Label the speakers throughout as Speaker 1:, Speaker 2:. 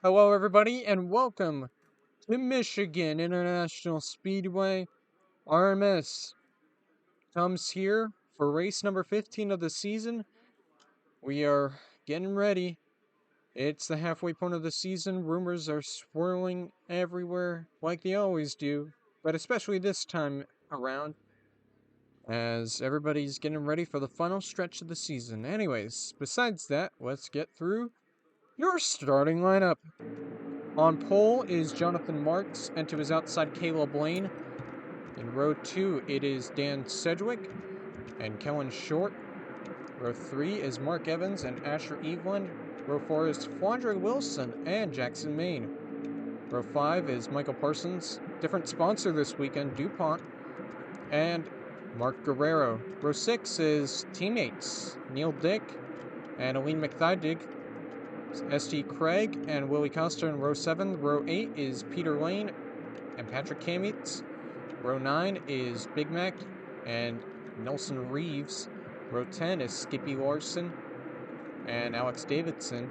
Speaker 1: Hello, everybody, and welcome to Michigan International Speedway. RMS comes here for race number 15 of the season. We are getting ready. It's the halfway point of the season. Rumors are swirling everywhere, like they always do, but especially this time around, as everybody's getting ready for the final stretch of the season. Anyways, besides that, let's get through your starting lineup. On pole is Jonathan Marks, and to his outside, Caleb Lane. In row 2, it is Dan Sedgwick and Kellen Short. Row 3 is Mark Evans and Asher Eveland. Row 4 is Flandre Wilson and Jackson Maine. Row 5 is Michael Parsons, different sponsor this weekend, DuPont, and Mark Guerrero. Row 6 is teammates Neil Dick and Aline McThydig. S.T. Craig and Willie Costa in row 7. Row 8 is Peter Lane and Patrick Kamitz. Row 9 is Big Mac and Nelson Reeves. Row 10 is Skippy Larson and Alex Davidson.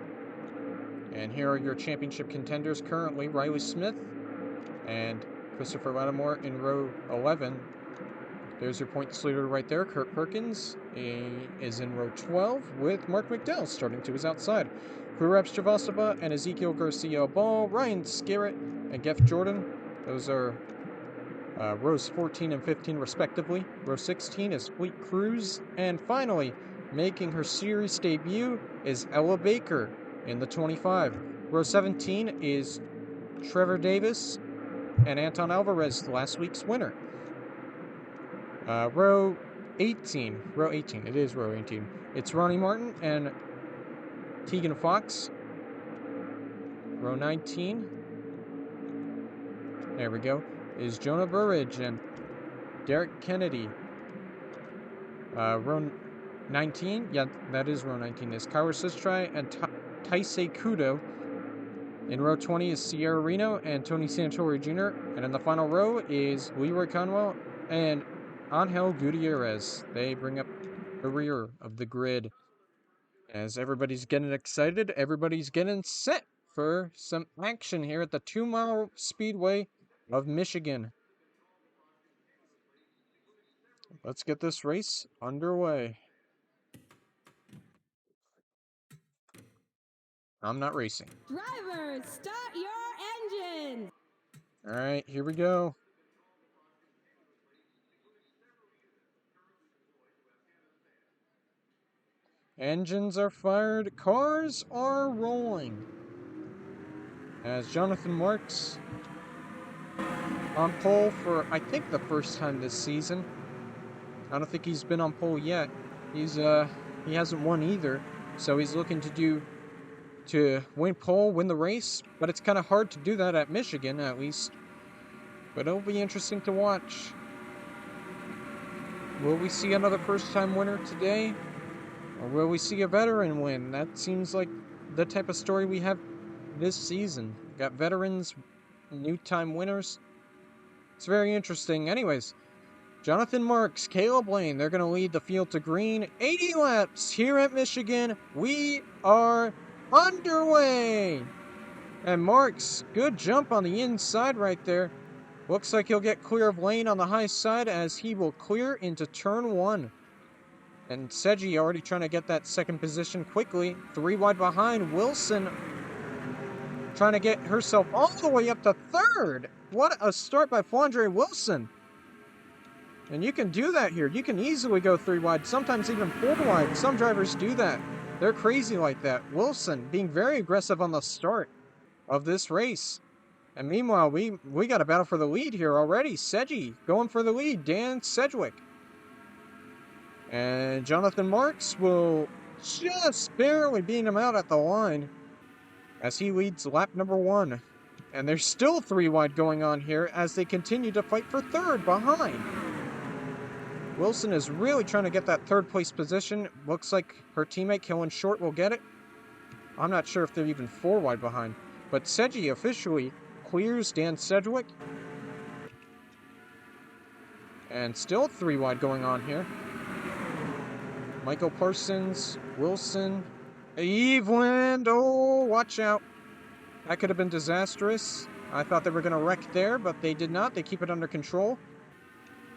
Speaker 1: And here are your championship contenders currently: Riley Smith and Christopher Lattimore in row 11. There's your points leader right there. Kurt Perkins is in row 12 with Mark McDowell starting to his outside. Crew reps Javasova and Ezekiel Garcia Ball, Ryan Scarrett, and Geoff Jordan. Those are rows 14 and 15 respectively. Row 16 is Fleet Cruz. And finally, making her series debut is Ella Baker in the 25. Row 17 is Trevor Davis and Anton Alvarez, last week's winner. Row 18, it is row 18. It's Ronnie Martin and Tegan Fox. Row 19, there we go, is Jonah Burridge and Derek Kennedy. Row 19, yeah, that is row 19, is Kyra Sistrai and Taisei Kudo. In row 20 is Sierra Reno and Tony Santori Jr. And in the final row is Leroy Conwell and Angel Gutierrez. They bring up the rear of the grid. As everybody's getting excited, everybody's getting set for some action here at the 2-mile speedway of Michigan. Let's get this race underway. I'm not racing.
Speaker 2: Drivers, start your engines!
Speaker 1: All right, here we go. Engines are fired, cars are rolling. As Jonathan Marks on pole for, I think, the first time this season. I don't think he's been on pole yet. He hasn't won either, so he's looking to win pole, win the race, but it's kind of hard to do that at Michigan, at least. But it'll be interesting to watch. Will we see another first-time winner today? Or will we see a veteran win? That seems like the type of story we have this season. Got veterans, new-time winners. It's very interesting. Anyways, Jonathan Marks, Caleb Lane, they're going to lead the field to green. 80 laps here at Michigan. We are underway. And Marks, good jump on the inside right there. Looks like he'll get clear of Lane on the high side as he will clear into turn 1. And Seji already trying to get that second position quickly. 3 wide behind. Wilson trying to get herself all the way up to third. What a start by Flandre Wilson. And you can do that here. You can easily go 3 wide, sometimes even 4 wide. Some drivers do that. They're crazy like that. Wilson being very aggressive on the start of this race. And meanwhile, we got a battle for the lead here already. Seji going for the lead. Dan Sedgwick. And Jonathan Marks will just barely beat him out at the line as he leads lap number 1. And there's still 3 wide going on here as they continue to fight for third behind. Wilson is really trying to get that third place position. Looks like her teammate Kellen Short will get it. I'm not sure if they're even 4 wide behind. But Seji officially clears Dan Sedgwick. And still 3 wide going on here. Michael Parsons, Wilson, Eveland, oh, watch out. That could have been disastrous. I thought they were going to wreck there, but they did not. They keep it under control.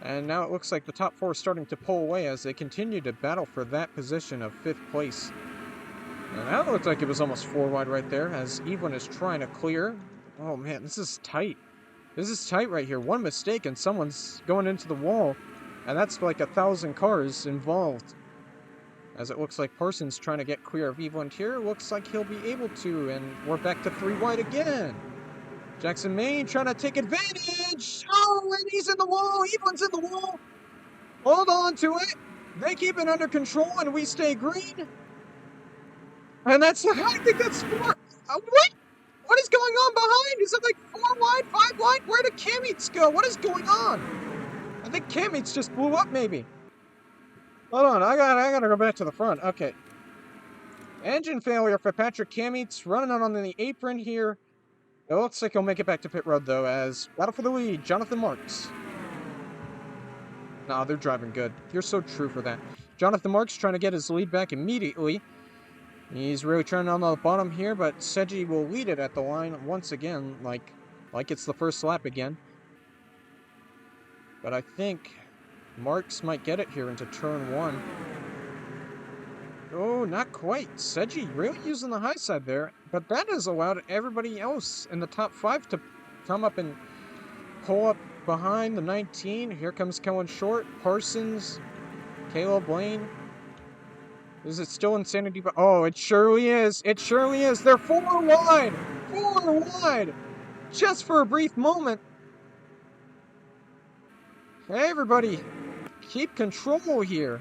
Speaker 1: And now it looks like the top four are starting to pull away as they continue to battle for that position of 5th place. And that looked like it was almost 4 wide right there as Evelyn is trying to clear. Oh man, this is tight. This is tight right here. One mistake and someone's going into the wall. And that's like 1,000 cars involved. As it looks like Parsons trying to get clear of Evelyn here. Looks like he'll be able to, and we're back to 3 wide again. Jackson Maine trying to take advantage. Oh, and he's in the wall. Evelyn's in the wall. Hold on to it. They keep it under control, and we stay green. And that's, I think that's 4. What? What is going on behind? Is it like 4 wide, 5 wide? Where did K-Mart go? What is going on? I think K-Mart just blew up, maybe. Hold on, I gotta go back to the front. Okay. Engine failure for Patrick K-Mart running out on the apron here. It looks like he'll make it back to pit road, though, as battle for the lead, Jonathan Marks. Nah, they're driving good. You're so true for that. Jonathan Marks trying to get his lead back immediately. He's really trying on the bottom here, but Seji will lead it at the line once again, like it's the first lap again. But I think Marks might get it here into turn 1. Oh, not quite. Seji really using the high side there, but that has allowed everybody else in the top 5 to come up and pull up behind the 19. Here comes Kellen Short, Parsons, Caleb Lane. Is it still Insanity? Oh, it surely is. It surely is. They're 4 wide. 4 wide. Just for a brief moment. Hey, everybody. Keep control here.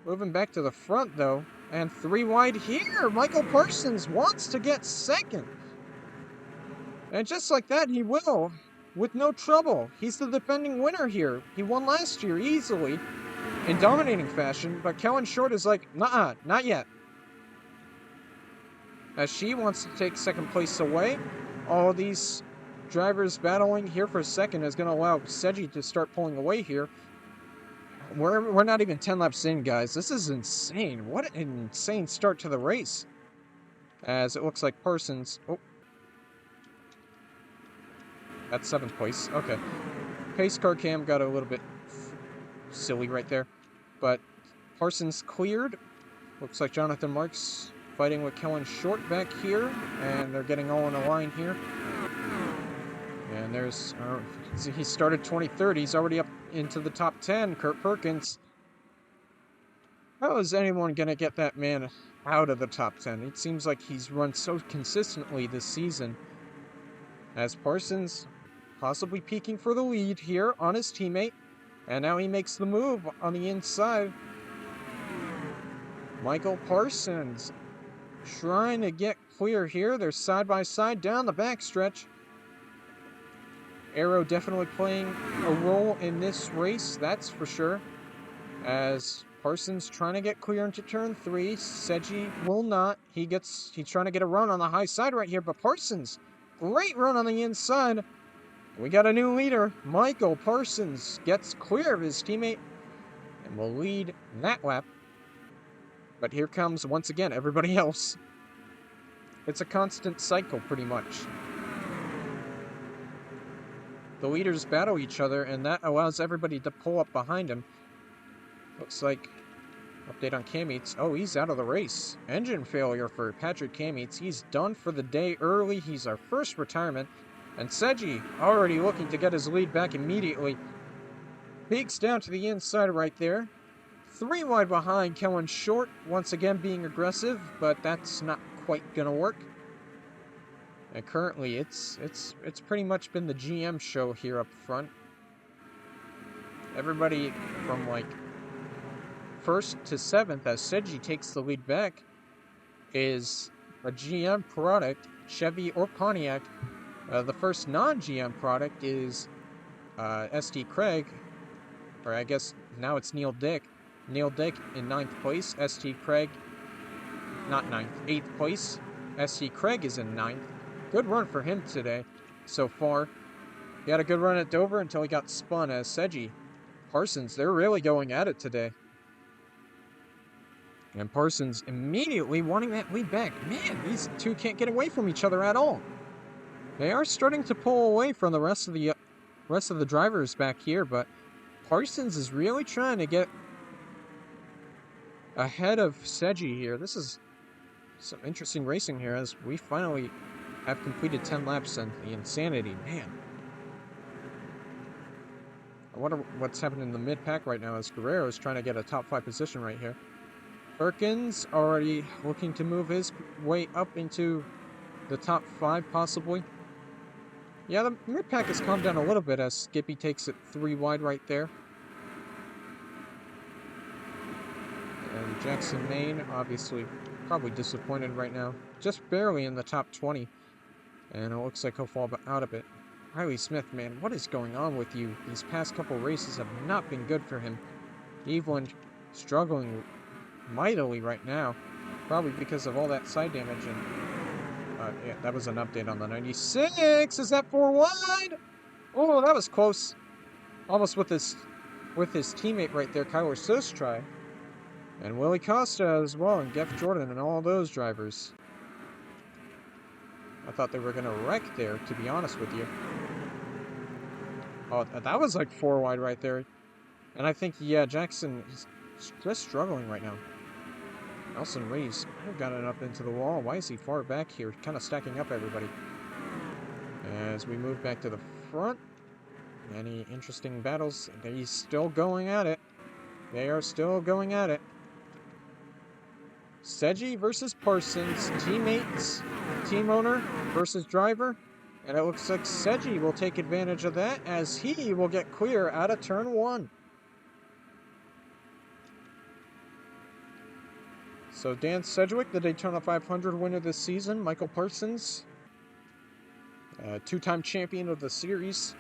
Speaker 1: Moving back to the front, though. And 3 wide here. Michael Parsons wants to get second. And just like that, he will. With no trouble. He's the defending winner here. He won last year easily. In dominating fashion, but Kellen Short is like, nah, not yet. As she wants to take second place away, all these drivers battling here for second is going to allow Seji to start pulling away here. We're not even 10 laps in, guys. This is insane. What an insane start to the race. As it looks like Parsons... Oh. That's 7th place. Okay. Pace car cam got a little bit silly right there. But Parsons cleared. Looks like Jonathan Marks fighting with Kellen Short back here. And they're getting all in a line here. And there's... he started 23rd. He's already up into the top 10. Kurt Perkins. How is anyone going to get that man out of the top 10? It seems like he's run so consistently this season. As Parsons possibly peeking for the lead here on his teammate. And now he makes the move on the inside. Michael Parsons trying to get clear here. They're side by side down the backstretch. Arrow definitely playing a role in this race, that's for sure. As Parsons trying to get clear into turn 3. Seji will not. He's trying to get a run on the high side right here, but Parsons, great run on the inside. We got a new leader. Michael Parsons gets clear of his teammate and will lead that lap. But here comes, once again, everybody else. It's a constant cycle, pretty much. The leaders battle each other, and that allows everybody to pull up behind him. Looks like, update on K-Mart. Oh, he's out of the race. Engine failure for Patrick K-Mart. He's done for the day early. He's our first retirement. And Seji already looking to get his lead back immediately. Peaks down to the inside right there. 3 wide behind Kellen Short, once again being aggressive, but that's not quite gonna work. And currently it's pretty much been the GM show here up front. Everybody from like 1st to 7th, as Seji takes the lead back, is a GM product, Chevy or Pontiac. The first non-GM product is ST Craig, or I guess now it's Neil Dick. Neil Dick in 9th place. ST Craig, not 9th, 8th place. ST Craig is in 9th. Good run for him today so far. He had a good run at Dover until he got spun as Seji. Parsons, they're really going at it today. And Parsons immediately wanting that lead back. Man, these two can't get away from each other at all. They are starting to pull away from the rest of the drivers back here, but Parsons is really trying to get ahead of Seji here. This is some interesting racing here as we finally have completed 10 laps, and the insanity, man. I wonder what's happening in the mid-pack right now as Guerrero is trying to get a top 5 position right here. Perkins already looking to move his way up into the top 5 possibly. Yeah, the mid-pack has calmed down a little bit as Skippy takes it 3 wide right there. And Jackson Maine, obviously, probably disappointed right now. Just barely in the top 20. And it looks like he'll fall out of it. Riley Smith, man, what is going on with you? These past couple races have not been good for him. Evelyn struggling mightily right now. Probably because of all that side damage. And yeah, that was an update on the 96. Is that 4 wide? Oh, that was close. Almost with his teammate right there, Kyler Sostry. And Willie Costa as well, and Geoff Jordan, and all those drivers. I thought they were going to wreck there, to be honest with you. Oh, that was like 4 wide right there. And I think, yeah, Jackson is just struggling right now. Nelson Reeves might have gotten up into the wall. Why is he far back here? Kind of stacking up everybody. As we move back to the front. Any interesting battles? He's still going at it. They are still going at it. Seji versus Parsons. Teammates, team owner versus driver. And it looks like Seji will take advantage of that as he will get clear out of turn 1. So Dan Sedgwick, the Daytona 500 winner this season. Michael Parsons, 2-time champion of the series.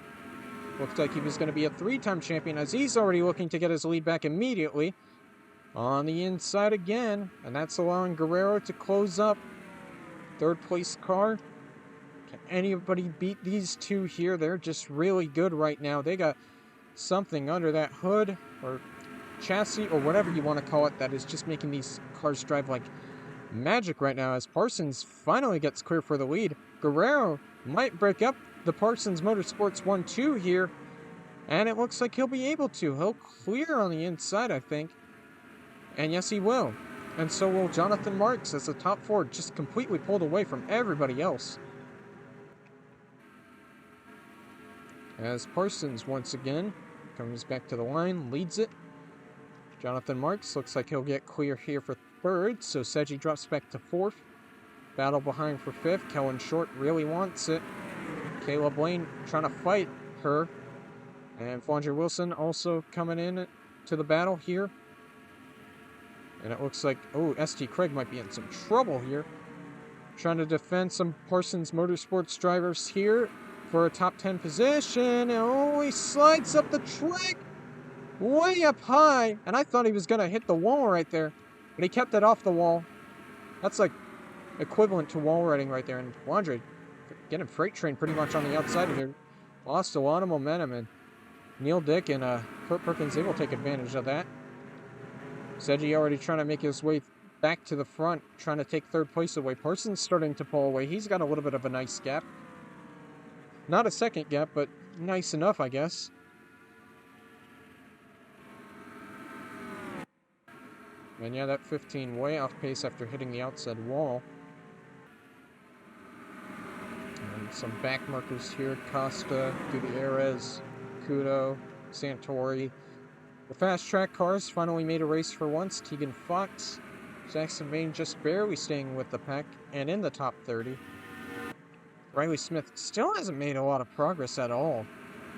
Speaker 1: Looked like he was going to be a 3-time champion as he's already looking to get his lead back immediately. On the inside again, and that's allowing Guerrero to close up. 3rd place car. Can anybody beat these two here? They're just really good right now. They got something under that hood or chassis or whatever you want to call it that is just making these cars drive like magic right now as Parsons finally gets clear for the lead. Guerrero might break up the Parsons Motorsports 1-2 here, and it looks like he'll be able to. He'll clear on the inside, I think. And yes, he will. And so will Jonathan Marks as the top 4 just completely pulled away from everybody else. As Parsons once again comes back to the line, leads it. Jonathan Marks looks like he'll get clear here for 3rd, so Seji drops back to 4th. Battle behind for 5th. Kellen Short really wants it. Caleb Lane trying to fight her. And Flandre Wilson also coming in to the battle here. And it looks like, oh, ST Craig might be in some trouble here. Trying to defend some Parsons Motorsports drivers here for a top 10 position. Oh, he slides up the track way up high. And I thought he was going to hit the wall right there. But he kept it off the wall. That's like equivalent to wall riding right there. And Flandre getting freight train pretty much on the outside of here. Lost a lot of momentum. And Neil Dick and Kurt Perkins, they will take advantage of that. Seji already trying to make his way back to the front, trying to take 3rd place away. Parsons starting to pull away. He's got a little bit of a nice gap. Not a second gap, but nice enough, I guess. And yeah, that 15 way off pace after hitting the outside wall. And some back markers here. Costa, Gutierrez, Kudo, Santori. The fast track cars finally made a race for once. Tegan Fox, Jackson Maine just barely staying with the pack and in the top 30. Riley Smith still hasn't made a lot of progress at all.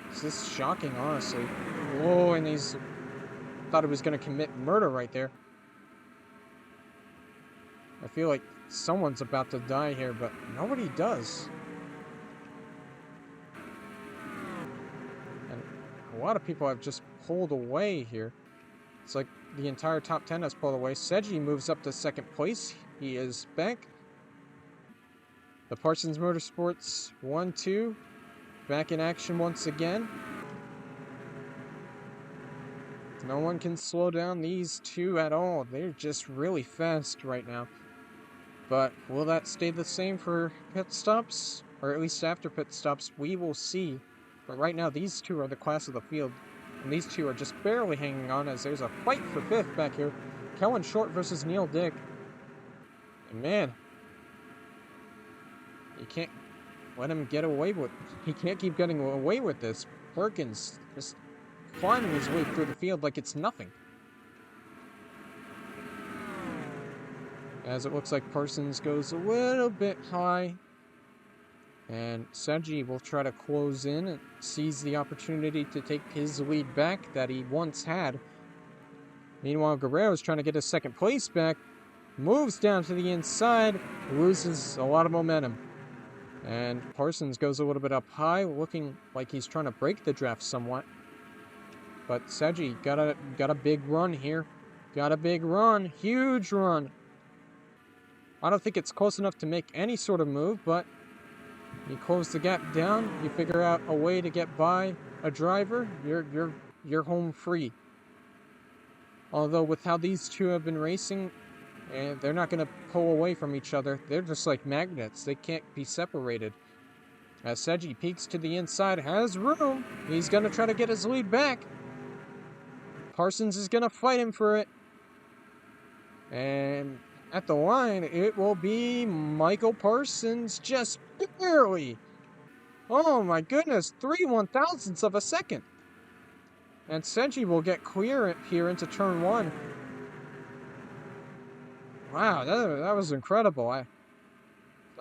Speaker 1: This is shocking, honestly. Whoa, and he's thought he was going to commit murder right there. I feel like someone's about to die here, but nobody does. And a lot of people have just pulled away here. It's like the entire top 10 has pulled away. Seji moves up to 2nd place. He is back. The Parsons Motorsports 1-2 back in action once again. No one can slow down these two at all. They're just really fast right now. But will that stay the same for pit stops? Or at least after pit stops, we will see. But right now, these two are the class of the field. And these two are just barely hanging on as there's a fight for fifth back here. Kellen Short versus Neil Dick. And man, you can't let him get away with... He can't keep getting away with this. Perkins just climbing his way through the field like it's nothing. As it looks like Parsons goes a little bit high. And Seji will try to close in and seize the opportunity to take his lead back that he once had. Meanwhile, Guerrero's trying to get his second place back. Moves down to the inside. Loses a lot of momentum. And Parsons goes a little bit up high, looking like he's trying to break the draft somewhat. But Seji got a big run here. Got a big run. Huge run. I don't think it's close enough to make any sort of move, but you close the gap down, you figure out a way to get by a driver, you're home free. Although with how these two have been racing, and they're not going to pull away from each other. They're just like magnets. They can't be separated. As Seji peeks to the inside, has room. He's going to try to get his lead back. Parsons is going to fight him for it. And at the line, it will be Michael Parsons, just barely. Oh my goodness, 3/1000ths of a second. And Seji will get clear here into turn one. Wow, that was incredible. I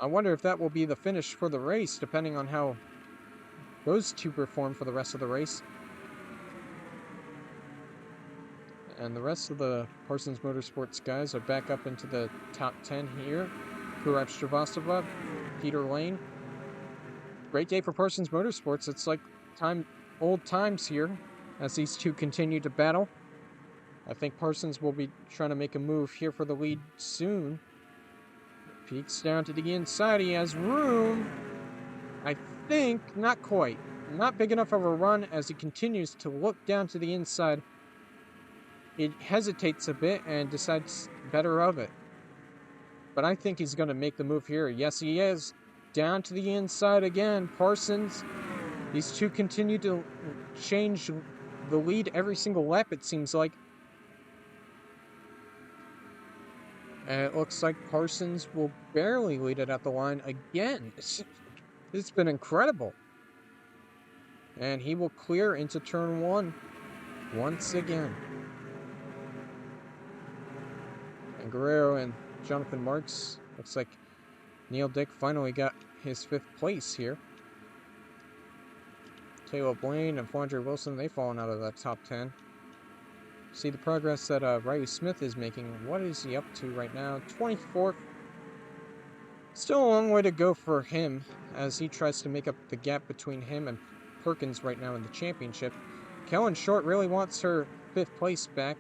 Speaker 1: wonder if that will be the finish for the race, depending on how those two perform for the rest of the race. And the rest of the Parsons Motorsports guys are back up into the top 10 here. Kurab Shrivastava, Peter Lane. Great day for Parsons Motorsports. It's like old times here as these two continue to battle. I think Parsons will be trying to make a move here for the lead soon. Peeks down to the inside. He has room. I think not quite. Not big enough of a run as he continues to look down to the inside. It hesitates a bit and decides better of it. But I think he's going to make the move here. Yes, he is. Down to the inside again. Parsons. These two continue to change the lead every single lap, it seems like. And it looks like Parsons will barely lead it at the line again. It's been incredible. And he will clear into turn one once again. And Guerrero and Jonathan Marks, looks like Neil Dick finally got his 5th place here. Taylor Blaine and Flandre Wilson, they've fallen out of that top 10. See the progress that Riley Smith is making. What is he up to right now? 24th. Still a long way to go for him as he tries to make up the gap between him and Perkins right now in the championship. Kellen Short really wants her 5th place back.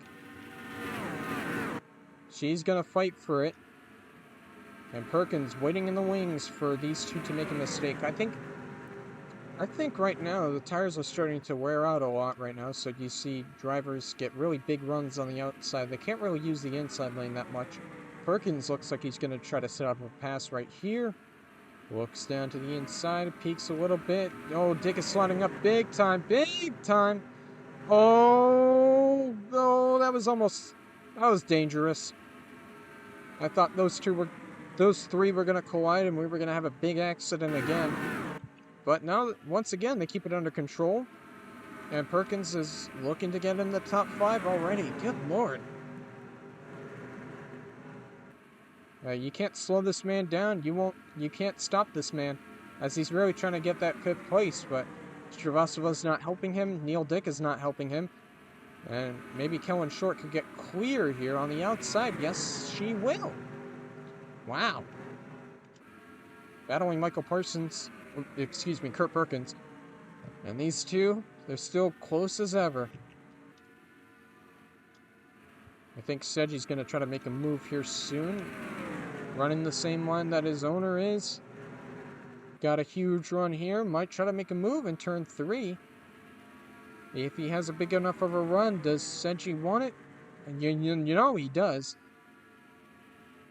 Speaker 1: She's going to fight for it. And Perkins waiting in the wings for these two to make a mistake. I think right now the tires are starting to wear out a lot right now, so you see drivers get really big runs on the outside. They can't really use the inside lane that much. Perkins looks like he's going to try to set up a pass right here. Looks down to the inside, peeks a little bit. Oh, Dick is sliding up big time, big time. Oh, that was dangerous. I thought those three were going to collide and we were going to have a big accident again. But now, once again, they keep it under control. And Perkins is looking to get in the top 5 already. Good Lord. You can't slow this man down. You can't stop this man. As he's really trying to get that 5th place. But Shrivastava's not helping him. Neil Dick is not helping him. And maybe Kellen Short could get clear here on the outside. Yes, she will. Wow. Battling Michael Parsons. Excuse me, Kurt Perkins. And these two, they're still close as ever. I think Seji's going to try to make a move here soon. Running the same line that his owner is. Got a huge run here. Might try to make a move in turn 3. If he has a big enough of a run, does Senji want it? And you know he does.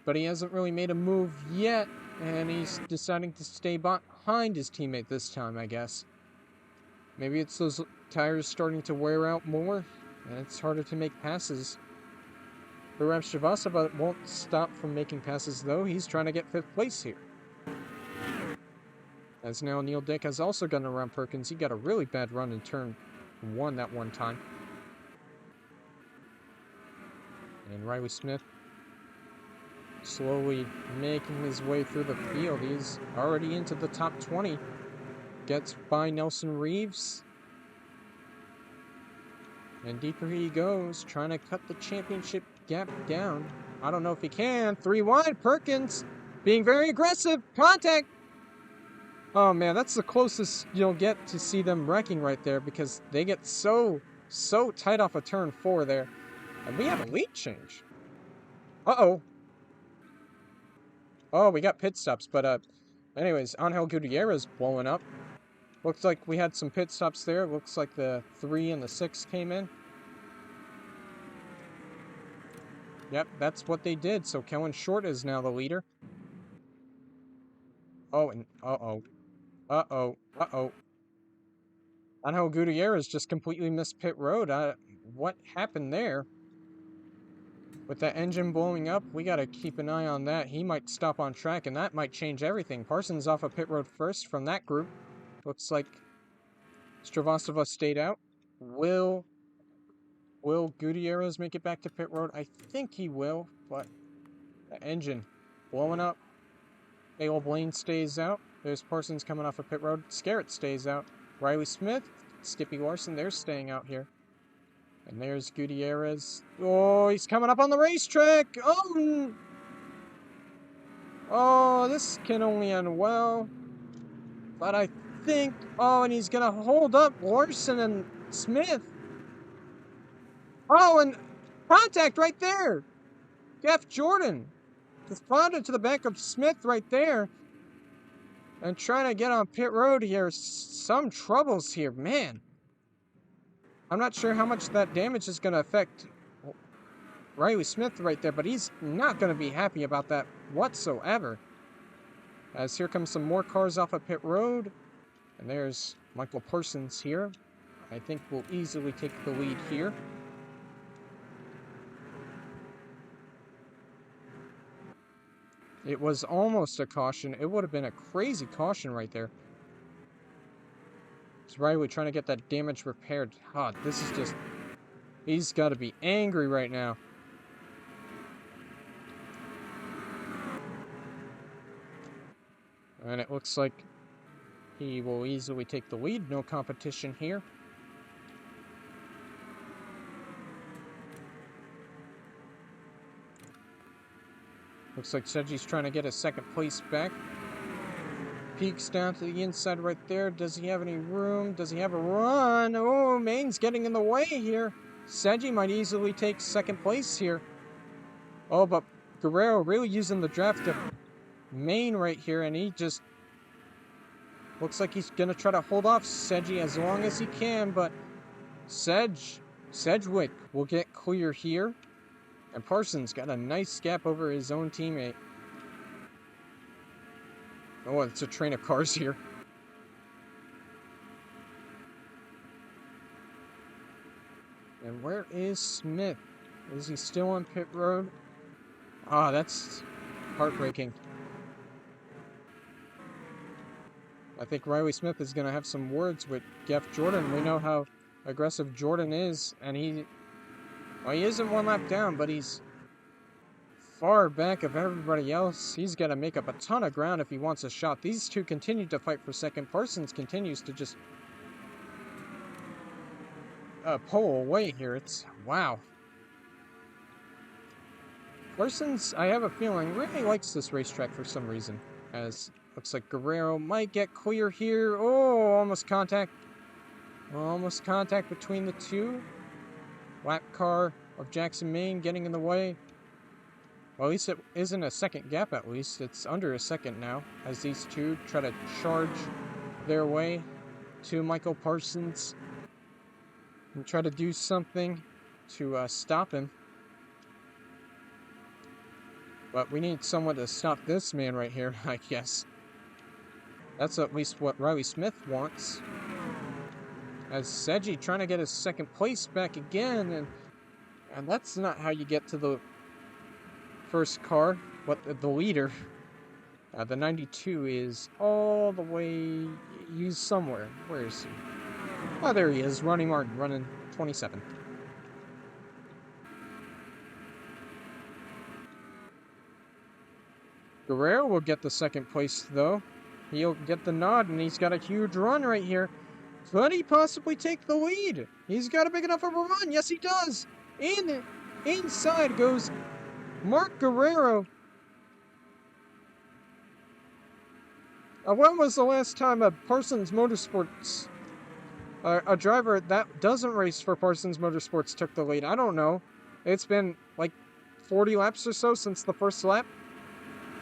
Speaker 1: But he hasn't really made a move yet, and he's deciding to stay behind his teammate this time, I guess. Maybe it's those tires starting to wear out more, and it's harder to make passes. Perhaps Shrivastava won't stop from making passes, though. He's trying to get 5th place here. As now Neil Dick has also gotten around Perkins. He got a really bad run in turn 1 that one time. And Riley Smith slowly making his way through the field. He's already into the top 20. Gets by Nelson Reeves. And deeper he goes, trying to cut the championship gap down. I don't know if he can. 3 wide, Perkins being very aggressive. Contact! Oh man, that's the closest you'll get to see them wrecking right there, because they get so tight off of turn 4 there. And we have a lead change. Uh-oh. Oh, we got pit stops, but anyways, Angel Gutierrez blowing up. Looks like we had some pit stops there. Looks like the 3 and the 6 came in. Yep, that's what they did. So Kellen Short is now the leader. Oh, and uh-oh. Uh-oh. Uh-oh. Angel Gutierrez just completely missed pit road. What happened there? With that engine blowing up, we gotta keep an eye on that. He might stop on track, and that might change everything. Parsons off of pit road first from that group. Looks like Shrivastava stayed out. Will Gutierrez make it back to pit road? I think he will, but the engine blowing up. Abel Blaine stays out. There's Parsons coming off of pit road. Scarrett stays out. Riley Smith, Skippy Larson, they're staying out here. And there's Gutierrez. Oh, he's coming up on the racetrack. Oh, this can only end well. But I think... Oh, and he's going to hold up Larson and Smith. Oh, and contact right there. Jeff Jordan responded to the back of Smith right there. And trying to get on pit road here. Some troubles here, man. I'm not sure how much that damage is going to affect Riley Smith right there, but he's not going to be happy about that whatsoever. As here comes some more cars off of pit road. And there's Michael Parsons here. I think we'll easily take the lead here. It was almost a caution. It would have been a crazy caution right there. It's Riley trying to get that damage repaired. God, this is just... He's got to be angry right now. And it looks like he will easily take the lead. No competition here. Looks like Seji's trying to get his 2nd place back. Peeks down to the inside right there. Does he have any room? Does he have a run? Oh, Maine's getting in the way here. Seji might easily take 2nd place here. Oh, but Guerrero really using the draft of Maine right here, and he just looks like he's going to try to hold off Seji as long as he can, but Sedgwick will get clear here. And Parsons got a nice gap over his own teammate. Oh, it's a train of cars here. And where is Smith? Is he still on pit road? Ah, that's heartbreaking. I think Riley Smith is going to have some words with Jeff Jordan. We know how aggressive Jordan is, and he isn't 1 lap down, but he's far back of everybody else. He's got to make up a ton of ground if he wants a shot. These two continue to fight for 2nd. Parsons continues to just pull away here. It's... Wow. Parsons, I have a feeling, really likes this racetrack for some reason. As looks like Guerrero might get clear here. Oh, almost contact. Almost contact between the two. Lap car of Jackson Maine getting in the way. Well, at least it isn't a 2nd gap, at least. It's under a 2nd now, as these two try to charge their way to Michael Parsons. and try to do something to stop him. But we need someone to stop this man right here, I guess. That's at least what Riley Smith wants. As Seji trying to get his second place back again, and that's not how you get to the first car, but the leader. The 92 is all the way... He's somewhere. Where is he? Oh, there he is. Ronnie Martin, running 27. Guerrero will get the second place, though. He'll get the nod, and he's got a huge run right here. Could he possibly take the lead? He's got a big enough of a run. Yes, he does. Inside goes Mark Guerrero. When was the last time a Parsons Motorsports, a driver that doesn't race for Parsons Motorsports took the lead? I don't know. It's been like 40 laps or so since the first lap.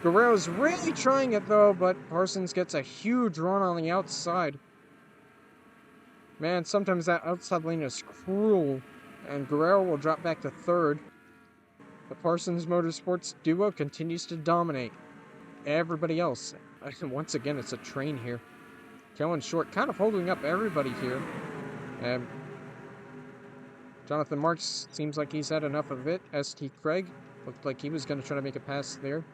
Speaker 1: Guerrero's really trying it though, but Parsons gets a huge run on the outside. Man, sometimes that outside lane is cruel, and Guerrero will drop back to third. The Parsons Motorsports duo continues to dominate everybody else. Once again, it's a train here. Kellen Short kind of holding up everybody here. Jonathan Marks seems like he's had enough of it. ST Craig looked like he was going to try to make a pass there.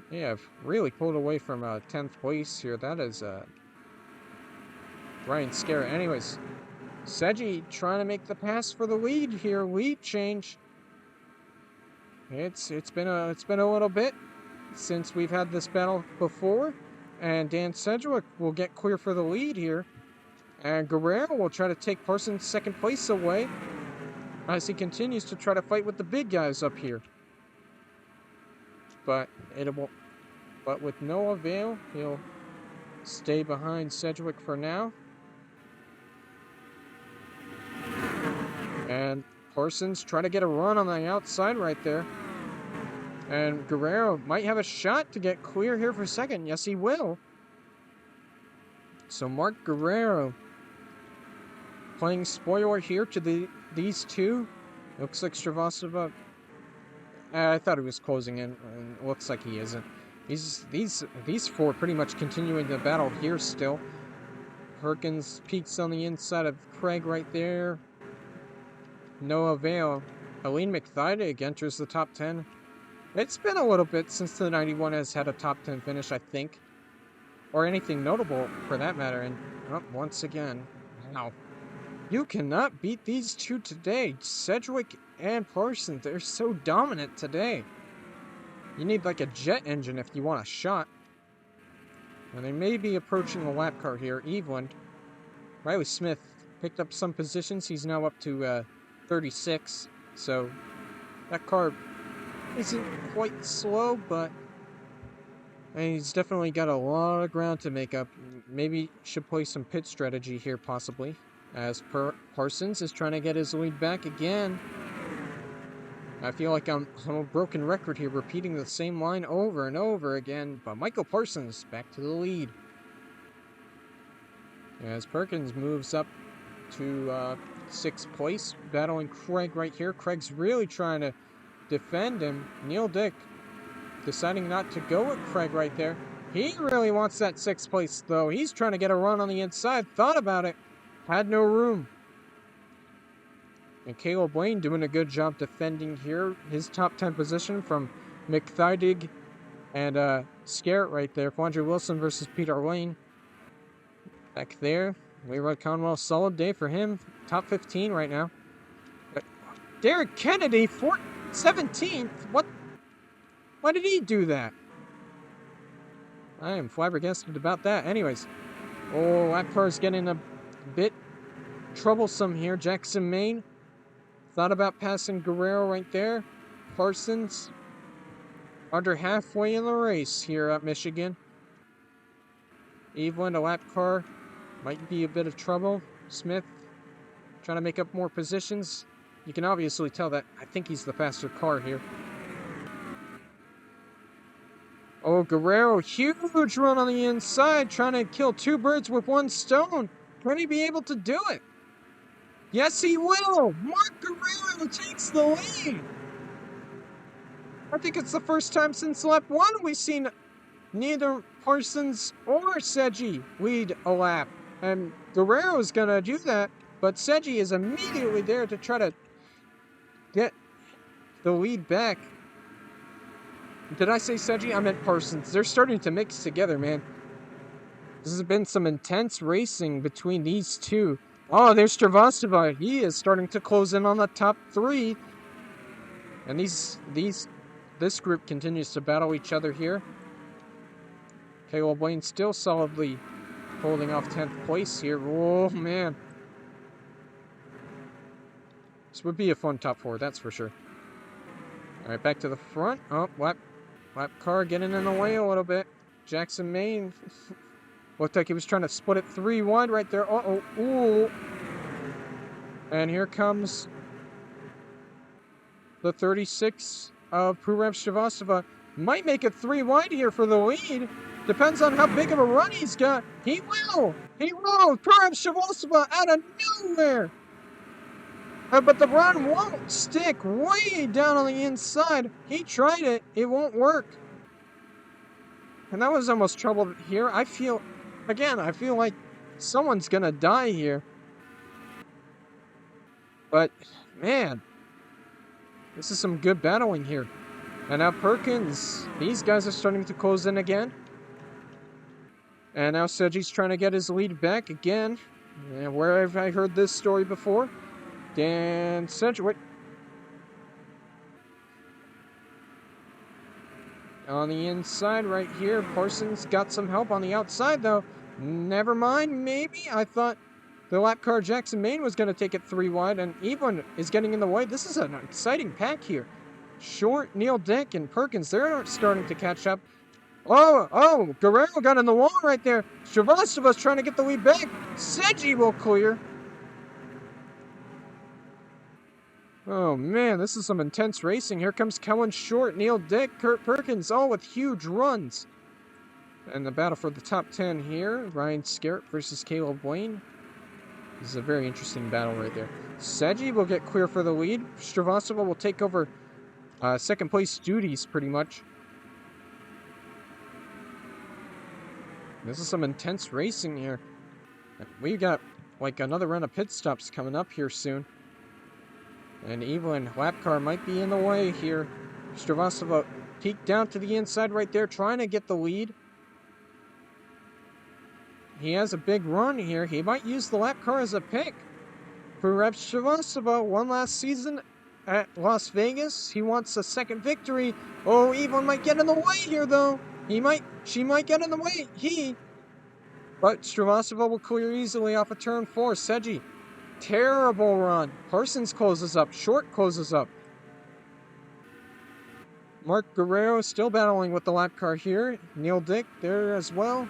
Speaker 1: Yeah, I've really pulled away from 10th place here. That is Brian Scare. Anyways, Seji trying to make the pass for the lead here. Lead change. It's been a little bit since we've had this battle before, and Dan Sedgwick will get clear for the lead here, and Guerrero will try to take Parsons' second place away as he continues to try to fight with the big guys up here. But with no avail, he'll stay behind Sedgwick for now. And Parsons try to get a run on the outside right there. And Guerrero might have a shot to get clear here for second. Yes, he will. So Mark Guerrero playing spoiler here to these two. Looks like Stravosova. I thought he was closing in, and it looks like he isn't. These four pretty much continuing the battle here still. Perkins peeks on the inside of Craig right there. No avail. Aline McThydig enters the top 10. It's been a little bit since the 91 has had a top 10 finish, I think. Or anything notable, for that matter. And once again, wow. You cannot beat these two today. Sedgwick and Parsons, they're so dominant today. You need like a jet engine if you want a shot. And they may be approaching the lap car here. Eveland. Riley Smith picked up some positions. He's now up to 36. So that car isn't quite slow, but he's definitely got a lot of ground to make up. Maybe should play some pit strategy here, possibly, as Parsons is trying to get his lead back again. I feel like I'm a broken record here, repeating the same line over and over again, but Michael Parsons back to the lead. As Perkins moves up to 6th place, battling Craig right here. Craig's really trying to defend him. Neil Dick deciding not to go with Craig right there. He really wants that 6th place, though. He's trying to get a run on the inside. Thought about it. Had no room. And Caleb Wayne doing a good job defending here. His top 10 position from McThydig and Scarrett right there. Quandre Wilson versus Peter Lane. Back there. Leroy Conwell, solid day for him. Top 15 right now. Derek Kennedy, 17th. What? Why did he do that? I am flabbergasted about that. Anyways. Oh, that car's getting a bit troublesome here. Jackson Maine. Thought about passing Guerrero right there. Parsons. Under halfway in the race here at Michigan. Eveland, a lap car. Might be a bit of trouble. Smith trying to make up more positions. You can obviously tell that I think he's the faster car here. Oh, Guerrero, huge run on the inside, trying to kill two birds with one stone. Can he be able to do it? Yes, he will! Mark Guerrero takes the lead! I think it's the first time since lap 1 we've seen neither Parsons or Seji lead a lap. And Guerrero's gonna do that, but Seji is immediately there to try to get the lead back. Did I say Seji? I meant Parsons. They're starting to mix together, man. This has been some intense racing between these two. Oh, there's Travastova. He is starting to close in on the top 3. And this group continues to battle each other here. Caleb Wayne still solidly holding off 10th place here. Oh, man. This would be a fun top 4, that's for sure. All right, back to the front. Oh, lap car getting in the way a little bit. Jackson Maine looked like he was trying to split it 3 wide right there. Uh-oh. Ooh. And here comes the 36 of Prurab Shrivastava. Might make it 3 wide here for the lead. Depends on how big of a run he's got. He will! He will! Prurab Shrivastava out of nowhere! But the run won't stick way down on the inside. He tried it. It won't work. And that was almost trouble here. I feel like someone's gonna die here. But, man, this is some good battling here. And now Perkins, these guys are starting to close in again. And now Seji's trying to get his lead back again. And where have I heard this story before? Dan Seji, wait. On the inside right here, Parsons got some help on the outside though. Never mind, maybe. I thought the lap car Jackson Maine was going to take it 3 wide, and Evelyn is getting in the way. This is an exciting pack here. Short, Neil Dick, and Perkins, they're starting to catch up. Oh, Guerrero got in the wall right there. Shrivastava's trying to get the lead back. Seji will clear. Oh man, this is some intense racing. Here comes Kellen Short, Neil Dick, Kurt Perkins, all with huge runs. And the battle for the top 10 here, Ryan Scarrett versus Caleb Wayne. This is a very interesting battle right there. Seji will get clear for the lead. Shrivastava will take over second place duties pretty much. This is some intense racing here. We got like another round of pit stops coming up here soon. And Evelyn lap car might be in the way here. Shrivastava peeked down to the inside right there, trying to get the lead. He has a big run here. He might use the lap car as a pick. Prurab Shrivastava won last season at Las Vegas. He wants a second victory. Oh, Evelyn might get in the way here, though. She might get in the way. But Shrivastava will clear easily off of turn 4. Seji, terrible run. Parsons closes up. Short closes up. Mark Guerrero still battling with the lap car here. Neil Dick there as well.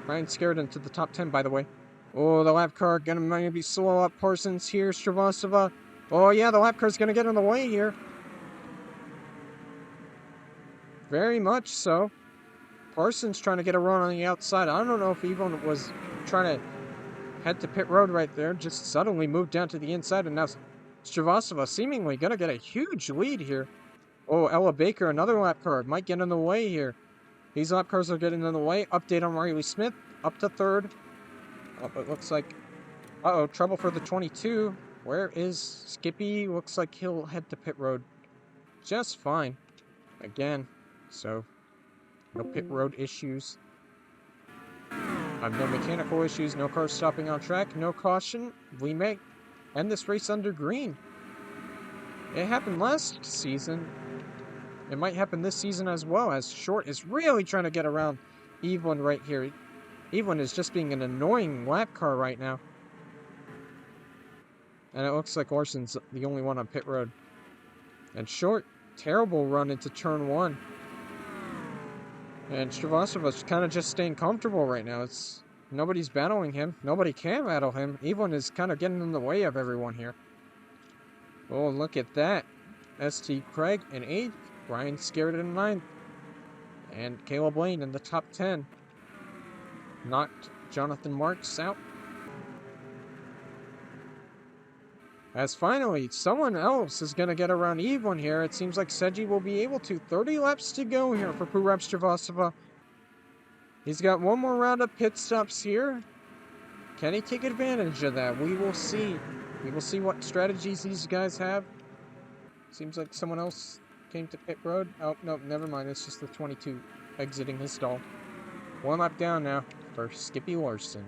Speaker 1: Ryan Scarrett into the top 10, by the way. Oh, the lap car gonna maybe slow up Parsons here. Shrivastava. Oh, yeah, the lap car's gonna get in the way here. Very much so. Parsons trying to get a run on the outside. I don't know if Evelyn was trying to head to pit road right there. Just suddenly moved down to the inside, and now Shrivastava seemingly gonna get a huge lead here. Oh, Ella Baker, another lap car, might get in the way here. These lap cars are getting in the way. Update on Riley Smith, up to 3rd. Oh, it looks like, trouble for the 22. Where is Skippy? Looks like he'll head to pit road just fine. Again, so no pit road issues. No mechanical issues, no cars stopping on track, no caution. We may end this race under green. It happened last season. It might happen this season as well, as Short is really trying to get around Evelyn right here. Evelyn is just being an annoying lap car right now. And it looks like Orson's the only one on pit road. And Short, terrible run into turn 1. And Shrivastava's kind of just staying comfortable right now. Nobody's battling him. Nobody can battle him. Evelyn is kind of getting in the way of everyone here. Oh, look at that. St. Craig in 8th. Ryan Scarrett in 9th. And Caleb Lane in the top 10. Knocked Jonathan Marks out. As finally, someone else is going to get around Evelyn here. It seems like Seji will be able to. 30 laps to go here for Purab Srivastava. He's got one more round of pit stops here. Can he take advantage of that? We will see. We will see what strategies these guys have. Seems like someone else came to pit road. Oh, no, never mind. It's just the 22 exiting his stall. One lap down now for Skippy Larson.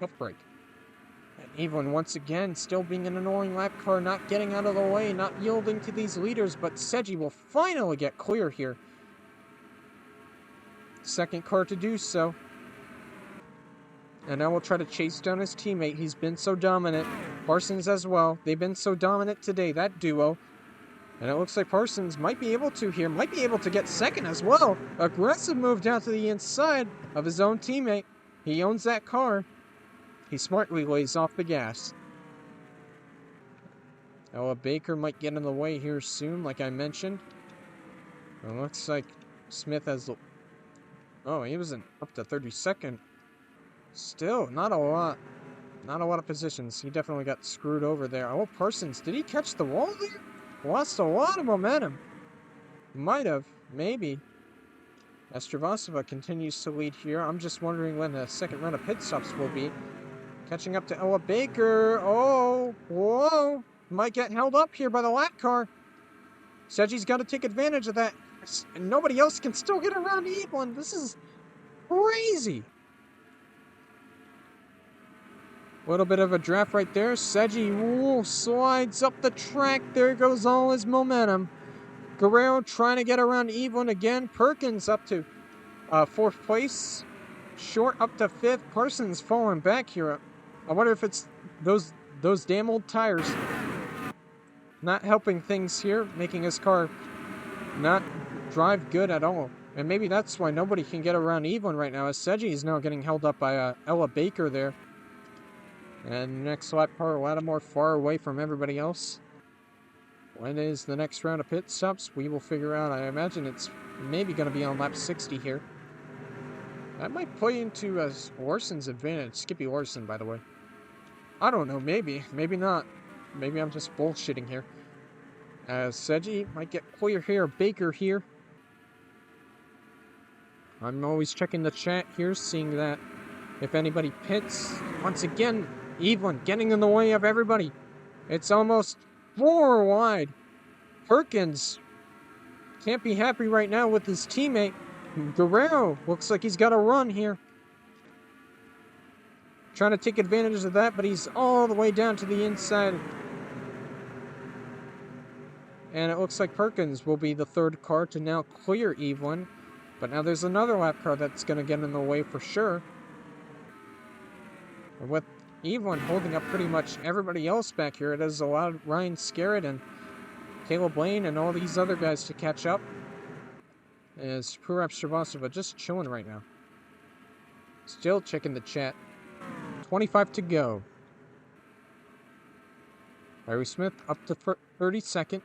Speaker 1: Tough break. And Evelyn once again still being an annoying lap car, not getting out of the way, not yielding to these leaders, but Seji will finally get clear here. Second car to do so. And now we'll try to chase down his teammate. He's been so dominant. Parsons as well. They've been so dominant today, that duo. And it looks like Parsons might be able to here. Might be able to get second as well. Aggressive move down to the inside of his own teammate. He owns that car. He smartly lays off the gas. Ella Baker might get in the way here soon, like I mentioned. It looks like Smith has... Oh, he wasn't up to 32nd. Still, not a lot. Not a lot of positions. He definitely got screwed over there. Oh, Parsons, did he catch the wall there? Lost a lot of momentum. Might have. Maybe. As Srivastava continues to lead here, I'm just wondering when the second round of pit stops will be. Catching up to Ella Baker. Oh, whoa. Might get held up here by the lap car. Seji's got to take advantage of that. And nobody else can still get around Evelyn. This is crazy. A little bit of a draft right there. Seji slides up the track. There goes all his momentum. Guerrero trying to get around Evelyn again. Perkins up to 4th place. Short up to 5th. Parsons falling back here. I wonder if it's those damn old tires not helping things here, making his car not drive good at all. And maybe that's why nobody can get around Evelyn right now, as Seji is now getting held up by Ella Baker there. And next lap car, Lattimore far away from everybody else. When is the next round of pit stops? We will figure out. I imagine it's maybe going to be on lap 60 here. That might play into Larson's advantage. Skippy Larson, by the way. I don't know, maybe. Maybe not. Maybe I'm just bullshitting here. As Seji might get clear here. Baker here. I'm always checking the chat here, seeing that if anybody pits. Once again, Evelyn getting in the way of everybody. It's almost 4 wide. Perkins can't be happy right now with his teammate. Guerrero looks like he's got a run here. Trying to take advantage of that, but he's all the way down to the inside. And it looks like Perkins will be the 3rd car to now clear Evelyn. But now there's another lap car that's going to get in the way for sure. And with Evelyn holding up pretty much everybody else back here, it has allowed Ryan Scarrett and Caleb Lane and all these other guys to catch up. As Purab Srivastava just chilling right now. Still checking the chat. 25 to go. Larry Smith up to 32nd.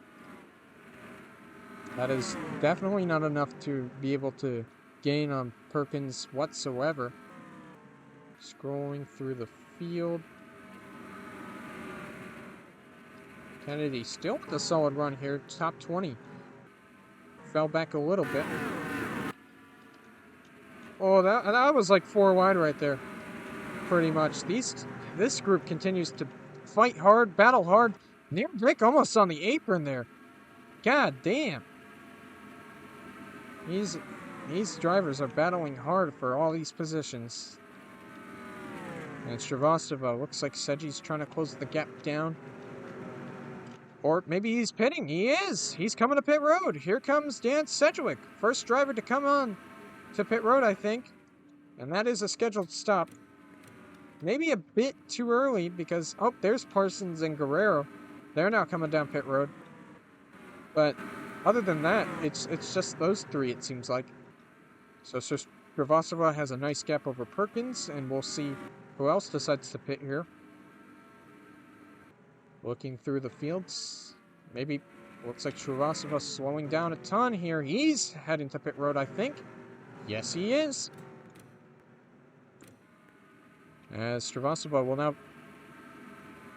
Speaker 1: That is definitely not enough to be able to gain on Perkins whatsoever. Scrolling through the field. Kennedy still with a solid run here. Top 20. Fell back a little bit. Oh, that was like 4 wide right there. Pretty much. This group continues to fight hard, battle hard. Near Rick almost on the apron there. God damn. These drivers are battling hard for all these positions. And Srivastava looks like Seji's trying to close the gap down. Or maybe he's pitting. He is. He's coming to pit road. Here comes Dan Sedgwick. First driver to come on to pit road, I think. And that is a scheduled stop. Maybe a bit too early because, oh, there's Parsons and Guerrero. They're now coming down pit road. But other than that, it's just those 3, it seems like. So Srivastava has a nice gap over Perkins, and we'll see who else decides to pit here. Looking through the fields, maybe looks like Srivastava slowing down a ton here. He's heading to pit road, I think. Yes, he is. As Srivastava will now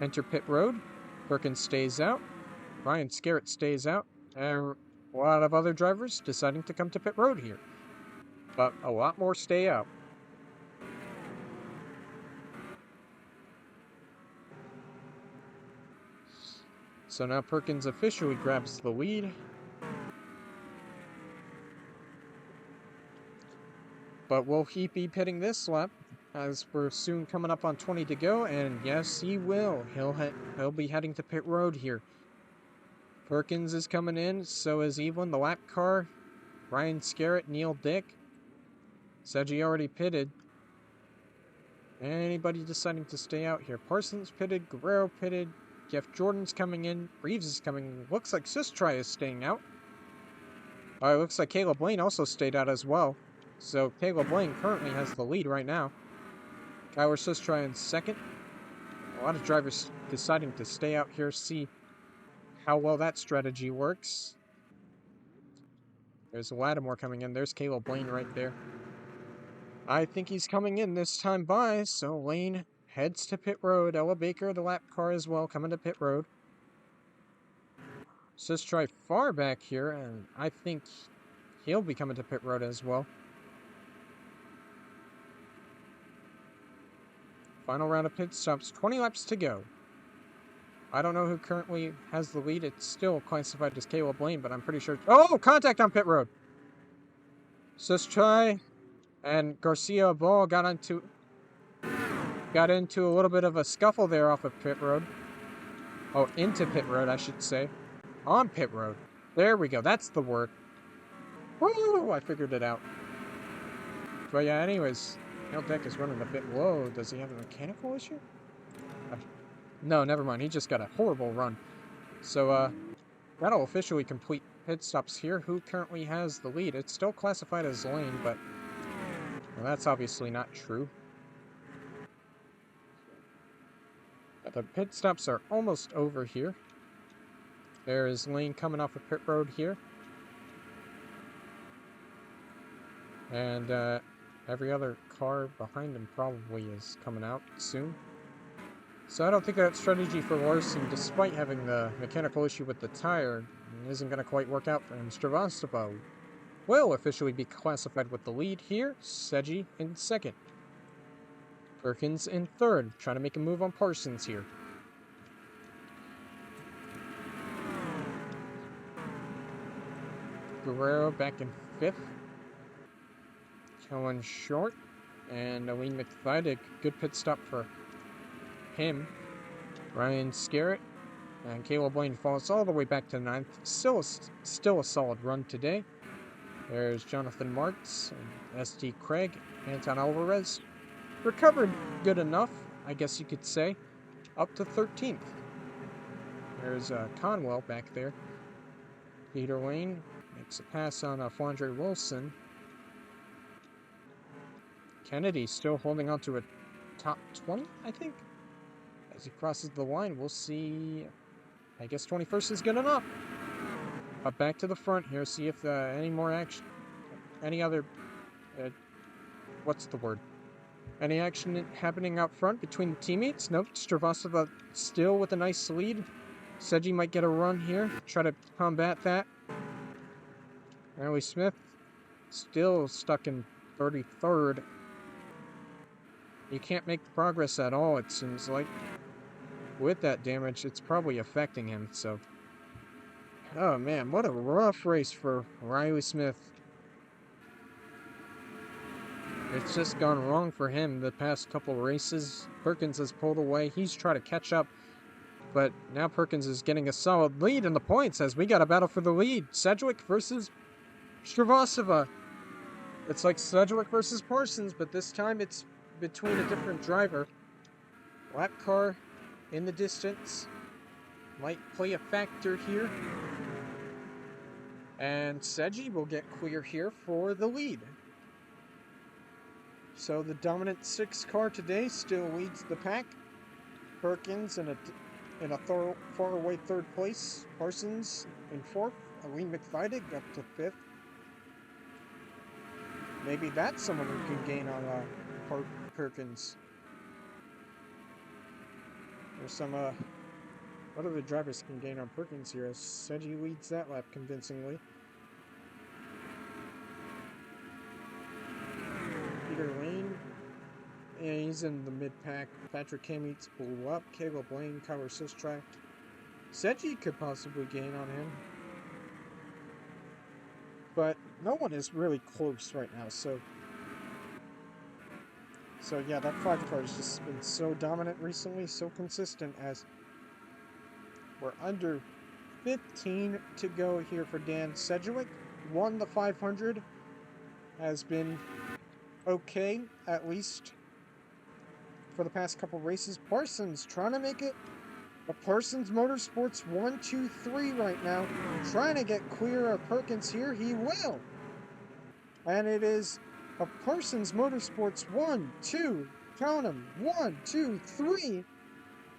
Speaker 1: enter pit road. Perkins stays out. Ryan Scarrett stays out. And a lot of other drivers deciding to come to pit road here. But a lot more stay out. So now Perkins officially grabs the lead. But will he be pitting this lap? As we're soon coming up on 20 to go, and yes, he will. He'll be heading to pit road here. Perkins is coming in, so is Evelyn, the lap car. Ryan Scarrett, Neil Dick. Seji already pitted. Anybody deciding to stay out here? Parsons pitted, Guerrero pitted, Jeff Jordan's coming in, Reeves is coming. Looks like Sistri is staying out. It looks like Caleb Lane also stayed out as well. So Caleb Lane currently has the lead right now. Kyler Sistri in second. A lot of drivers deciding to stay out here, see how well that strategy works. There's Lattimore coming in. There's Caleb Lane right there. I think he's coming in this time by, so Lane heads to pit road. Ella Baker, the lap car as well, coming to pit road. Sistri far back here, and I think he'll be coming to pit road as well. Final round of pit stops, 20 laps to go. I don't know who currently has the lead. It's still classified as Caleb Lane, but I'm pretty sure... Oh, contact on pit road! Sistri and Garcia Ball got into a little bit of a scuffle there off of pit road. Oh, into pit road, I should say. On pit road. There we go, that's the word. Woo! I figured it out. But yeah, anyways, Neil Dick is running a bit low. Does he have a mechanical issue? No, never mind. He just got a horrible run. So, that'll officially complete pit stops here. Who currently has the lead? It's still classified as Lane, but well, that's obviously not true. But the pit stops are almost over here. There is Lane coming off of pit road here. And, every other car behind him probably is coming out soon. So I don't think that strategy for Larson, despite having the mechanical issue with the tire, isn't going to quite work out for him. Stravastava will officially be classified with the lead here. Seji in second. Perkins in third, trying to make a move on Parsons here. Guerrero back in fifth. Kellen Short and Aline McFadden. Good pit stop for him. Ryan Scarrett and Caleb Lane falls all the way back to ninth. Still a solid run today. There's Jonathan Marks and S.T. Craig. Anton Alvarez recovered good enough, I guess you could say, up to 13th. There's Conwell back there. Peter Lane makes a pass on Flandre Wilson. Kennedy still holding on to a top 20, I think. As he crosses the line, we'll see. I guess 21st is good enough. But back to the front here, see if any more action, any other, what's the word? Any action happening out front between the teammates? Nope, Stravastava still with a nice lead. Seji might get a run here, try to combat that. Riley Smith still stuck in 33rd. He can't make progress at all, it seems like. With that damage, it's probably affecting him, so... Oh man, what a rough race for Riley Smith. It's just gone wrong for him the past couple races. Perkins has pulled away. He's trying to catch up. But now Perkins is getting a solid lead in the points as we got a battle for the lead. Sedgwick versus Stravastava. It's like Sedgwick versus Parsons, but this time it's between a different driver. Lap car in the distance might play a factor here. And Seji will get clear here for the lead. So the dominant 6 car today still leads the pack. Perkins in a far away third place. Parsons in fourth. Aline McFadden up to fifth. Maybe that's someone who can gain on Perkins. There's some other drivers can gain on Perkins here as Seji leads that lap convincingly. Peter Lane, and he's in the mid-pack. Patrick K-Meets blew up. Caleb Lane covers his track. Seji could possibly gain on him. But no one is really close right now, so yeah, that 5 car has just been so dominant recently, so consistent, as we're under 15 to go here for Dan Sedgwick. Won the 500, has been okay, at least for the past couple races. Parsons trying to make it a Parsons Motorsports 1, 2, 3 right now. Trying to get clear of Perkins here. He will. And it is a Parsons Motorsports 1, 2, count them, 1, 2, 3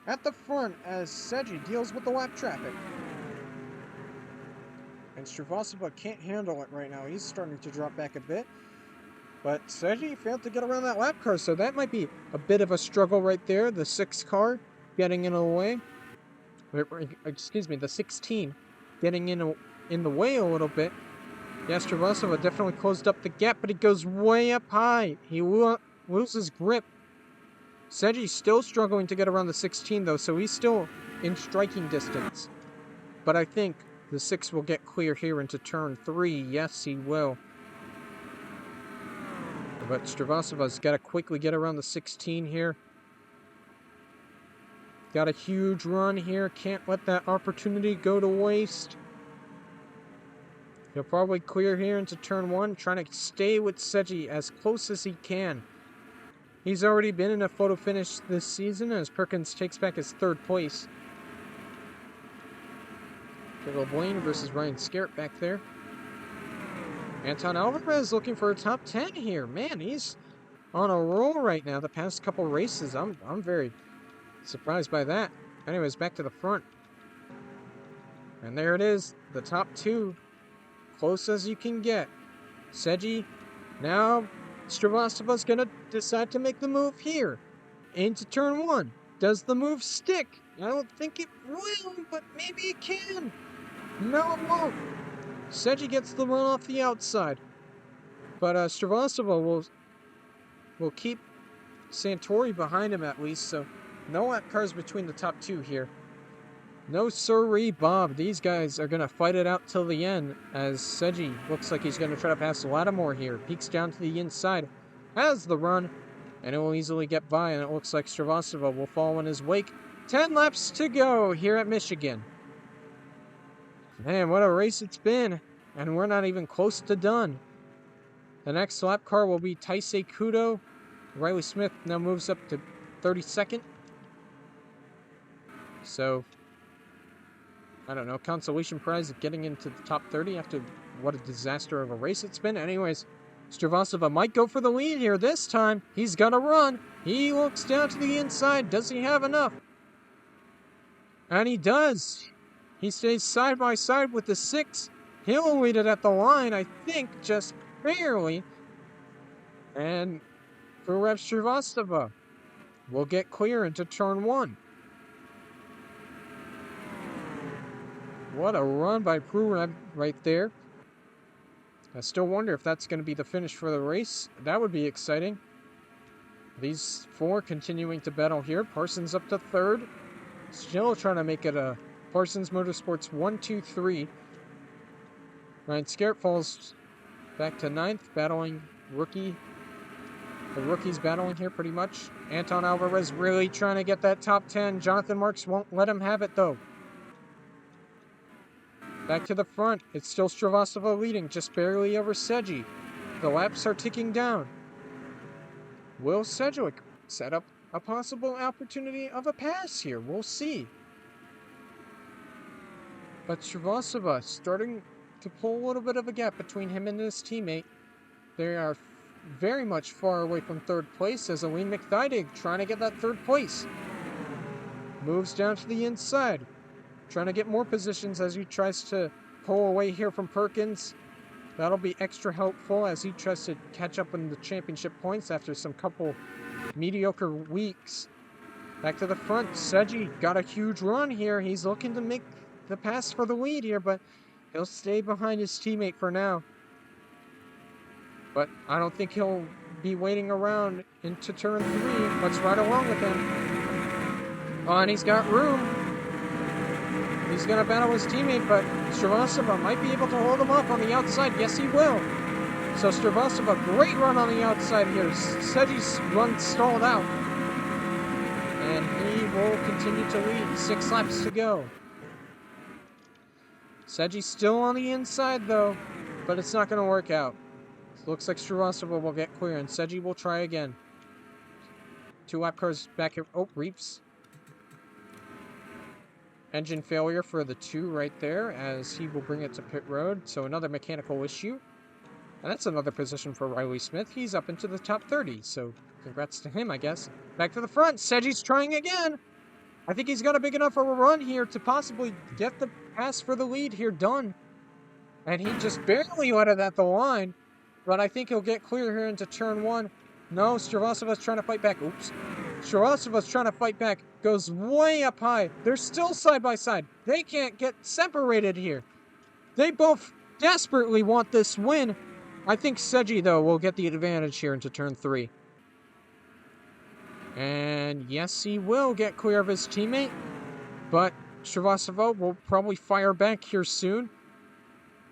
Speaker 1: at the front as Seji deals with the lap traffic. And Shrivastava can't handle it right now. He's starting to drop back a bit. But Seji failed to get around that lap car, so that might be a bit of a struggle right there. The 6 car getting in the way. Excuse me, the 16 getting in the way a little bit. Yes, Shrivastava definitely closed up the gap, but he goes way up high. He loses grip. Seji's still struggling to get around the 16, though, so he's still in striking distance. But I think the 6 will get clear here into turn 3. Yes, he will. But Shrivastava's got to quickly get around the 16 here. Got a huge run here. Can't let that opportunity go to waste. He'll probably clear here into turn 1, trying to stay with Seji as close as he can. He's already been in a photo finish this season as Perkins takes back his 3rd place. Caleb Lane versus Ryan Skerritt back there. Anton Alvarez looking for a top 10 here. Man, he's on a roll right now. The past couple races, I'm very surprised by that. Anyways, back to the front. And there it is, the top 2. Close as you can get. Seji, now Shrivastava's gonna decide to make the move here. Into turn 1. Does the move stick? I don't think it will, but maybe it can. No, it won't. Seji gets the run off the outside. But Shrivastava will keep Santori behind him at least, so no lap cars between the top 2 here. No sirree, Bob. These guys are going to fight it out till the end as Seji looks like he's going to try to pass Lattimore here. Peeks down to the inside, has the run, and it will easily get by, and it looks like Shrivastava will follow in his wake. 10 laps to go here at Michigan. Man, what a race it's been, and we're not even close to done. The next lap car will be Taisei Kudo. Riley Smith now moves up to 32nd. So, I don't know, consolation prize of getting into the top 30 after what a disaster of a race it's been. Anyways, Shrivastava might go for the lead here this time. He's got to run. He looks down to the inside. Does he have enough? And he does. He stays side by side with the 6. He'll lead it at the line, I think, just barely. And Purev Shrivastava will get clear into turn 1. What a run by Purev right there. I still wonder if that's going to be the finish for the race. That would be exciting. These 4 continuing to battle here. Parsons up to 3rd. Still trying to make it a Parsons Motorsports 1, 2, 3. Ryan Skerritt falls back to 9th, battling rookie. The rookie's battling here pretty much. Anton Alvarez really trying to get that top 10. Jonathan Marks won't let him have it though. Back to the front. It's still Shrivastava leading, just barely over Seji. The laps are ticking down. Will Sedgwick set up a possible opportunity of a pass here? We'll see. But Shrivastava starting to pull a little bit of a gap between him and his teammate. They are very much far away from 3rd place as Aline McThydig trying to get that 3rd place. Moves down to the inside. Trying to get more positions as he tries to pull away here from Perkins. That'll be extra helpful as he tries to catch up in the championship points after some couple mediocre weeks. Back to the front. Seji got a huge run here. He's looking to make the pass for the lead here, but he'll stay behind his teammate for now. But I don't think he'll be waiting around into turn 3. Let's ride along with him. Oh, and he's got room. He's going to battle his teammate, but Srivastava might be able to hold him off on the outside. Yes, he will. So Srivastava, great run on the outside here. Seji's run stalled out. And he will continue to lead. 6 laps to go. Seji's still on the inside, though, but it's not going to work out. Looks like Srivastava will get clear, and Seji will try again. 2 lap cars back here. Oh, Reeps. Engine failure for the 2 right there, as he will bring it to pit road. So another mechanical issue. And that's another position for Riley Smith. He's up into the top 30, so congrats to him, I guess. Back to the front. Seji's trying again. I think he's got a big enough of a run here to possibly get the pass for the lead here done. And he just barely let it at the line. But I think he'll get clear here into turn 1. No, Srivastava's trying to fight back. Oops. Srivastava's trying to fight back. Goes way up high. They're still side by side. They can't get separated here. They both desperately want this win. I think Seji, though, will get the advantage here into turn 3. And yes, he will get clear of his teammate. But Srivastava will probably fire back here soon.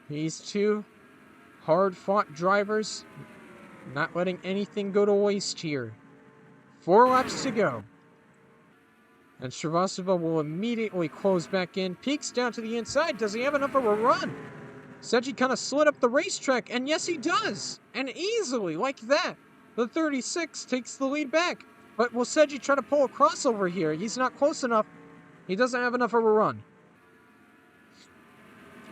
Speaker 1: These 2 hard-fought drivers, not letting anything go to waste here. 4 laps to go. And Srivastava will immediately close back in. Peeks down to the inside. Does he have enough of a run? Seji kind of slid up the racetrack, and yes, he does. And easily, like that. The 36 takes the lead back. But will Seji try to pull a crossover here? He's not close enough. He doesn't have enough of a run.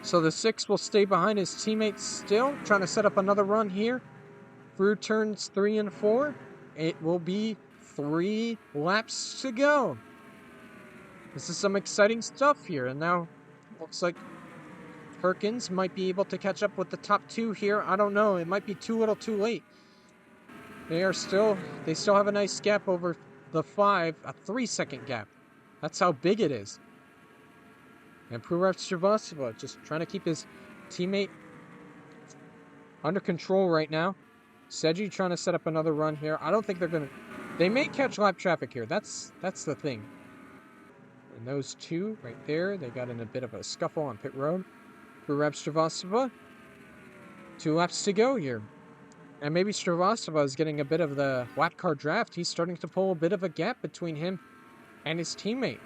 Speaker 1: So the 6 will stay behind his teammates still, trying to set up another run here. Through turns 3 and 4, it will be 3 laps to go. This is some exciting stuff here, and now looks like Perkins might be able to catch up with the top 2 here. I don't know, it might be too little too late. They still have a nice gap over the 5, a 3-second gap. That's how big it is. And Pruraf Srivastava just trying to keep his teammate under control right now. Seji trying to set up another run here. I don't think they're going to... They may catch lap traffic here. That's the thing. And those 2 right there, they got in a bit of a scuffle on pit road. Pruraf Srivastava. 2 laps to go here. And maybe Srivastava is getting a bit of the lap car draft. He's starting to pull a bit of a gap between him and his teammate.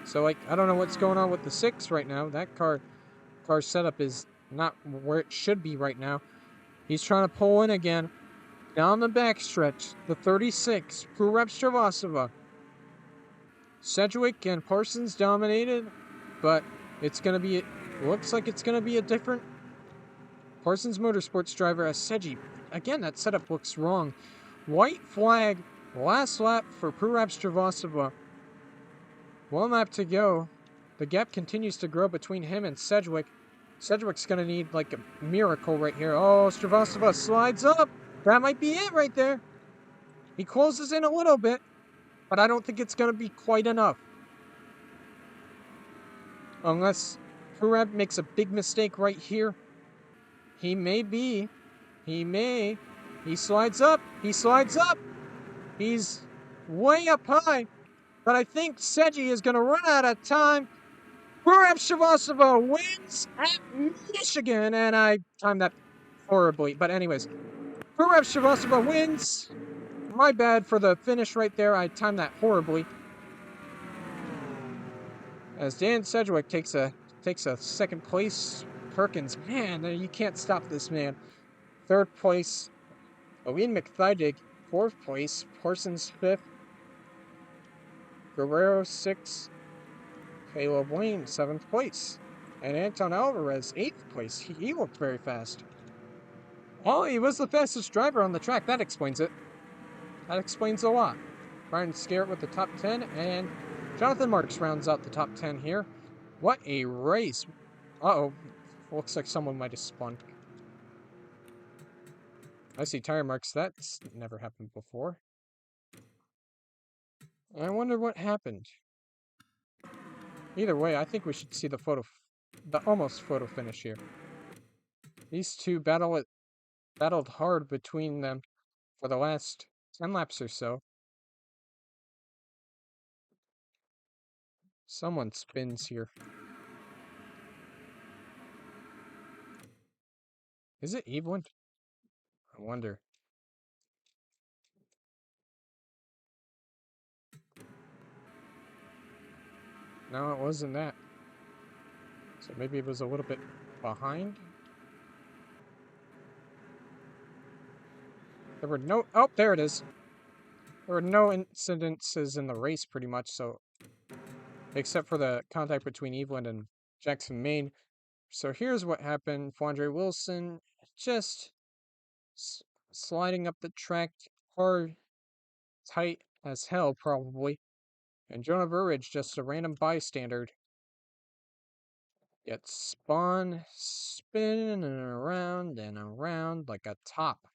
Speaker 1: So, I don't know what's going on with the 6 right now. That car setup is not where it should be right now. He's trying to pull in again. Down the backstretch, the 36, Pruraf Srivastava. Sedgwick and Parsons dominated, but looks like it's going to be a different Parsons Motorsports driver as Seji. Again, that setup looks wrong. White flag, last lap for Pruraf Srivastava. 1 lap to go. The gap continues to grow between him and Sedgwick. Sedgwick's going to need like a miracle right here. Oh, Srivastava slides up. That might be it right there. He closes in a little bit, but I don't think it's going to be quite enough. Unless Pruraf makes a big mistake right here. He may. He slides up. He's way up high. But I think Seji is going to run out of time. Pruraf Srivastava wins at Michigan. And I timed that horribly. But anyways, Pruraf Srivastava wins. My bad for the finish right there. I timed that horribly. As Dan Sedgwick takes a 2nd place. Perkins, man, you can't stop this man. 3rd place. Owen McThydig, 4th place. Parsons 5th. Guerrero 6th. Caleb Wayne 7th place. And Anton Alvarez 8th place. He looked very fast. Oh, he was the fastest driver on the track. That explains it. That explains a lot. Brian Scarrett with the top 10, and Jonathan Marks rounds out the top 10 here. What a race. Uh-oh. Looks like someone might have spun. I see tire marks. That's never happened before. I wonder what happened. Either way, I think we should see the the almost photo finish here. These two battled hard between them for the last 10 laps or so. Someone spins here. Is it Evelyn? I wonder. No, it wasn't that. So maybe it was a little bit behind. There were no... Oh, there it is. There were no incidences in the race, pretty much, so... Except for the contact between Evelyn and Jackson Maine. So here's what happened. Fondre Wilson just sliding up the track hard, tight as hell, probably. And Jonah Burridge, just a random bystander, gets spun, spinning around and around like a top.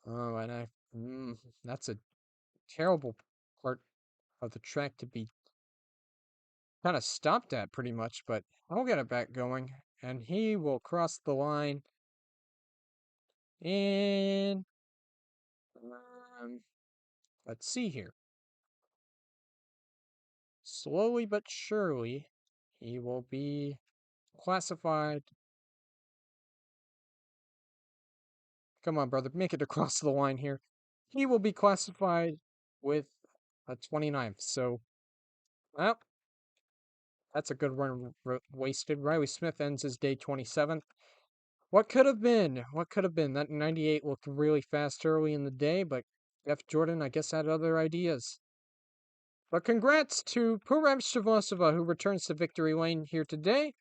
Speaker 1: Oh, and that's a terrible part of the track to be kind of stopped at, pretty much, but I'll get it back going. And he will cross the line. And let's see here. Slowly but surely, he will be classified. Come on, brother, make it across the line here. He will be classified with a 29th. So, well, that's a good run wasted. Riley Smith ends his day 27th. What could have been? What could have been? That 98 looked really fast early in the day, but Jeff Jordan, I guess, had other ideas. But congrats to Purev Shavasova, who returns to victory lane here today.